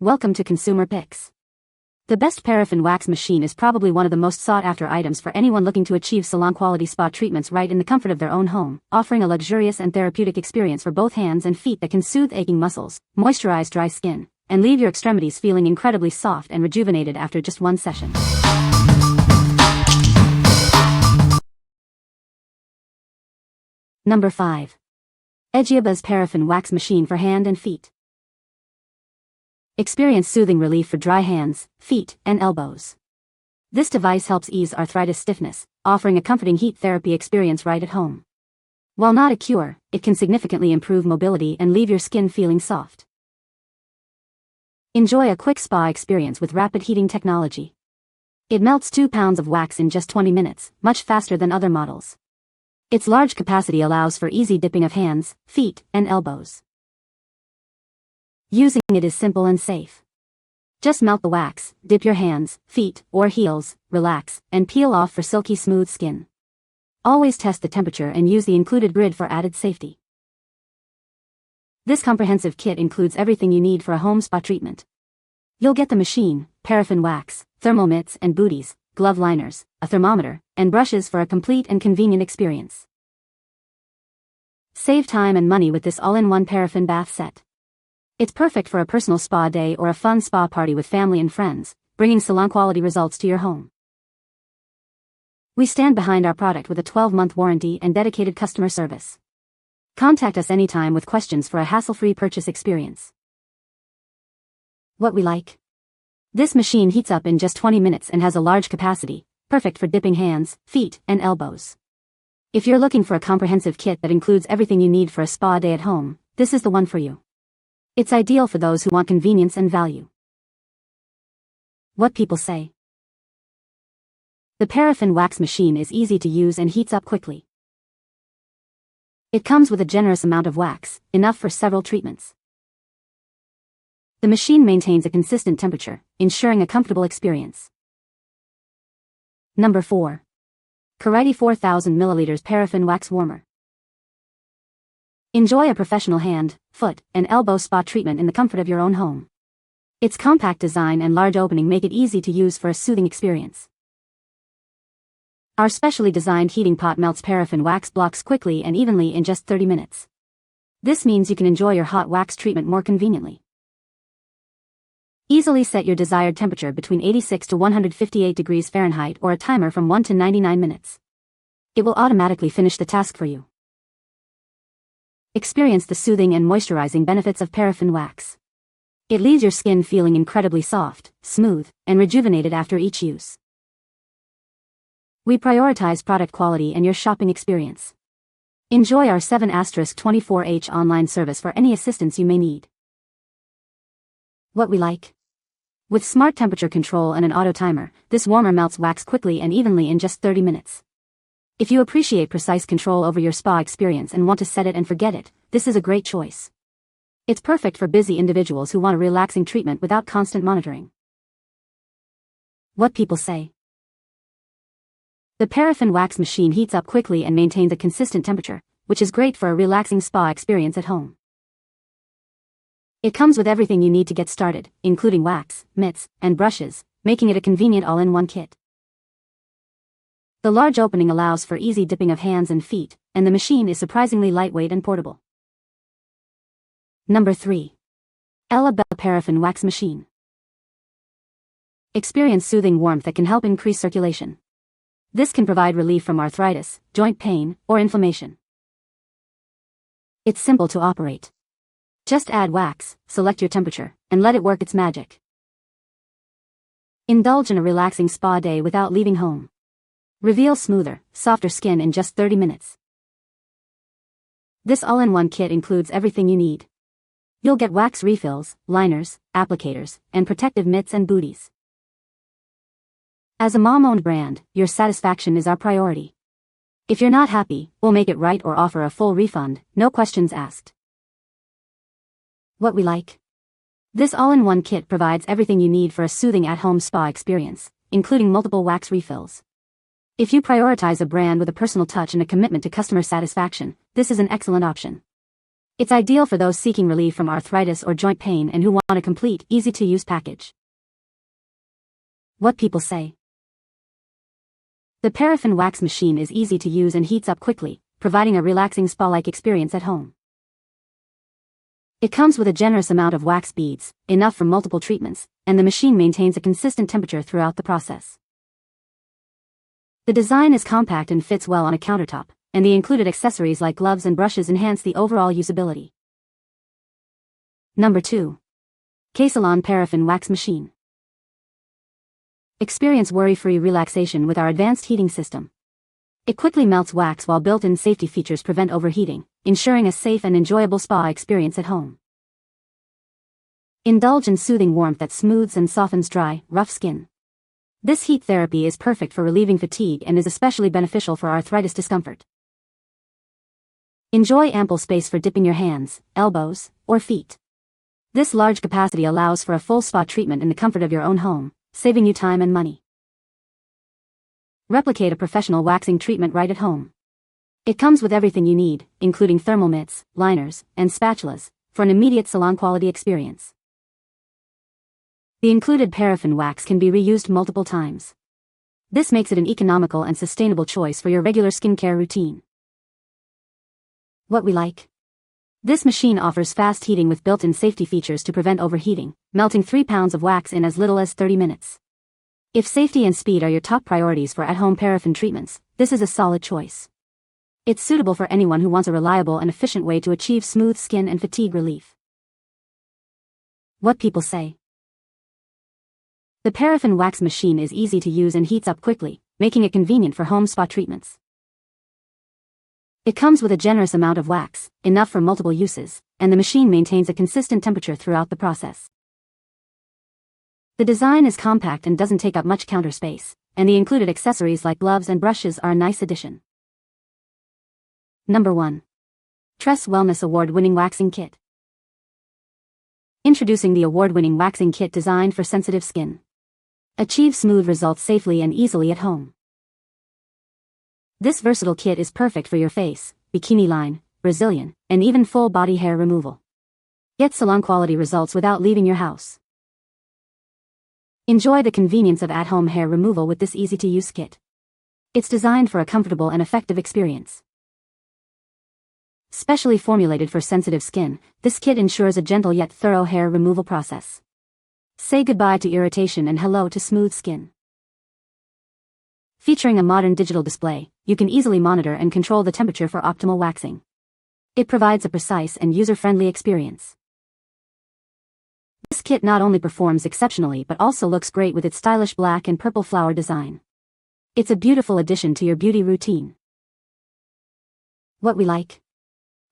Welcome to Consumer Picks. The best paraffin wax machine is probably one of the most sought-after items for anyone looking to achieve salon-quality spa treatments right in the comfort of their own home, offering a luxurious and therapeutic experience for both hands and feet that can soothe aching muscles, moisturize dry skin, and leave your extremities feeling incredibly soft and rejuvenated after just one session. Number 5. Ejiubas Paraffin Wax Machine for Hand and Feet. Experience soothing relief for dry hands, feet, and elbows. This device helps ease arthritis stiffness, offering a comforting heat therapy experience right at home. While not a cure, it can significantly improve mobility and leave your skin feeling soft. Enjoy a quick spa experience with rapid heating technology. It melts 2 pounds of wax in just 20 minutes, much faster than other models. Its large capacity allows for easy dipping of hands, feet, and elbows. Using it is simple and safe. Just melt the wax, dip your hands, feet, or heels, relax, and peel off for silky smooth skin. Always test the temperature and use the included grid for added safety. This comprehensive kit includes everything you need for a home spa treatment. You'll get the machine, paraffin wax, thermal mitts and booties, glove liners, a thermometer, and brushes for a complete and convenient experience. Save time and money with this all-in-one paraffin bath set. It's perfect for a personal spa day or a fun spa party with family and friends, bringing salon-quality results to your home. We stand behind our product with a 12-month warranty and dedicated customer service. Contact us anytime with questions for a hassle-free purchase experience. What we like? This machine heats up in just 20 minutes and has a large capacity, perfect for dipping hands, feet, and elbows. If you're looking for a comprehensive kit that includes everything you need for a spa day at home, this is the one for you. It's ideal for those who want convenience and value. What people say. The paraffin wax machine is easy to use and heats up quickly. It comes with a generous amount of wax, enough for several treatments. The machine maintains a consistent temperature, ensuring a comfortable experience. Number 4. Karite 4000 ml Paraffin Wax Warmer. Enjoy a professional hand, foot, and elbow spa treatment in the comfort of your own home. Its compact design and large opening make it easy to use for a soothing experience. Our specially designed heating pot melts paraffin wax blocks quickly and evenly in just 30 minutes. This means you can enjoy your hot wax treatment more conveniently. Easily set your desired temperature between 86 to 158 degrees Fahrenheit or a timer from 1 to 99 minutes. It will automatically finish the task for you. Experience the soothing and moisturizing benefits of paraffin wax. It leaves your skin feeling incredibly soft, smooth, and rejuvenated after each use. We prioritize product quality and your shopping experience. Enjoy our 7*24H online service for any assistance you may need. What we like? With smart temperature control and an auto timer, this warmer melts wax quickly and evenly in just 30 minutes. If you appreciate precise control over your spa experience and want to set it and forget it, this is a great choice. It's perfect for busy individuals who want a relaxing treatment without constant monitoring. What people say. The paraffin wax machine heats up quickly and maintains a consistent temperature, which is great for a relaxing spa experience at home. It comes with everything you need to get started, including wax, mitts, and brushes, making it a convenient all-in-one kit. The large opening allows for easy dipping of hands and feet, and the machine is surprisingly lightweight and portable. Number 3. Ejiubas Paraffin Wax Machine. Experience soothing warmth that can help increase circulation. This can provide relief from arthritis, joint pain, or inflammation. It's simple to operate. Just add wax, select your temperature, and let it work its magic. Indulge in a relaxing spa day without leaving home. Reveal smoother, softer skin in just 30 minutes. This all-in-one kit includes everything you need. You'll get wax refills, liners, applicators, and protective mitts and booties. As a mom-owned brand, your satisfaction is our priority. If you're not happy, we'll make it right or offer a full refund, no questions asked. What we like? This all-in-one kit provides everything you need for a soothing at-home spa experience, including multiple wax refills. If you prioritize a brand with a personal touch and a commitment to customer satisfaction, this is an excellent option. It's ideal for those seeking relief from arthritis or joint pain and who want a complete, easy-to-use package. What people say. The Paraffin Wax Machine is easy to use and heats up quickly, providing a relaxing spa-like experience at home. It comes with a generous amount of wax beads, enough for multiple treatments, and the machine maintains a consistent temperature throughout the process. The design is compact and fits well on a countertop, and the included accessories like gloves and brushes enhance the overall usability. Number 2. K-Salon Paraffin Wax Machine. Experience worry-free relaxation with our advanced heating system. It quickly melts wax while built-in safety features prevent overheating, ensuring a safe and enjoyable spa experience at home. Indulge in soothing warmth that smooths and softens dry, rough skin. This heat therapy is perfect for relieving fatigue and is especially beneficial for arthritis discomfort. Enjoy ample space for dipping your hands, elbows, or feet. This large capacity allows for a full spa treatment in the comfort of your own home, saving you time and money. Replicate a professional waxing treatment right at home. It comes with everything you need, including thermal mitts, liners, and spatulas, for an immediate salon-quality experience. The included paraffin wax can be reused multiple times. This makes it an economical and sustainable choice for your regular skincare routine. What we like. This machine offers fast heating with built-in safety features to prevent overheating, melting 3 pounds of wax in as little as 30 minutes. If safety and speed are your top priorities for at-home paraffin treatments, this is a solid choice. It's suitable for anyone who wants a reliable and efficient way to achieve smooth skin and fatigue relief. What people say. The Paraffin Wax Machine is easy to use and heats up quickly, making it convenient for home spa treatments. It comes with a generous amount of wax, enough for multiple uses, and the machine maintains a consistent temperature throughout the process. The design is compact and doesn't take up much counter space, and the included accessories like gloves and brushes are a nice addition. Number 1. Tress Wellness Award-winning Waxing Kit. Introducing the award-winning waxing kit designed for sensitive skin. Achieve smooth results safely and easily at home. This versatile kit is perfect for your face, bikini line, Brazilian, and even full body hair removal. Get salon-quality results without leaving your house. Enjoy the convenience of at-home hair removal with this easy-to-use kit. It's designed for a comfortable and effective experience. Specially formulated for sensitive skin, this kit ensures a gentle yet thorough hair removal process. Say goodbye to irritation and hello to smooth skin. Featuring a modern digital display, you can easily monitor and control the temperature for optimal waxing. It provides a precise and user-friendly experience. This kit not only performs exceptionally but also looks great with its stylish black and purple flower design. It's a beautiful addition to your beauty routine. What we like.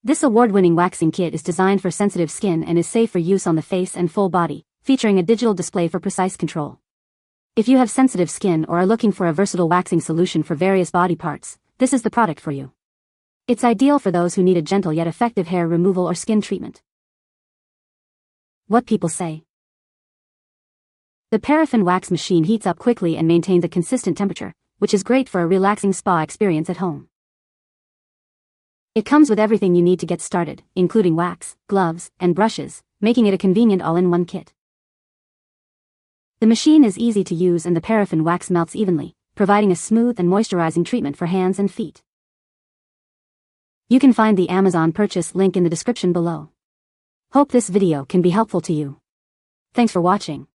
This award-winning waxing kit is designed for sensitive skin and is safe for use on the face and full body, featuring a digital display for precise control. If you have sensitive skin or are looking for a versatile waxing solution for various body parts, this is the product for you. It's ideal for those who need a gentle yet effective hair removal or skin treatment. What people say. The Paraffin Wax Machine heats up quickly and maintains a consistent temperature, which is great for a relaxing spa experience at home. It comes with everything you need to get started, including wax, gloves, and brushes, making it a convenient all-in-one kit. The machine is easy to use and the paraffin wax melts evenly, providing a smooth and moisturizing treatment for hands and feet. You can find the Amazon purchase link in the description below. Hope this video can be helpful to you. Thanks for watching.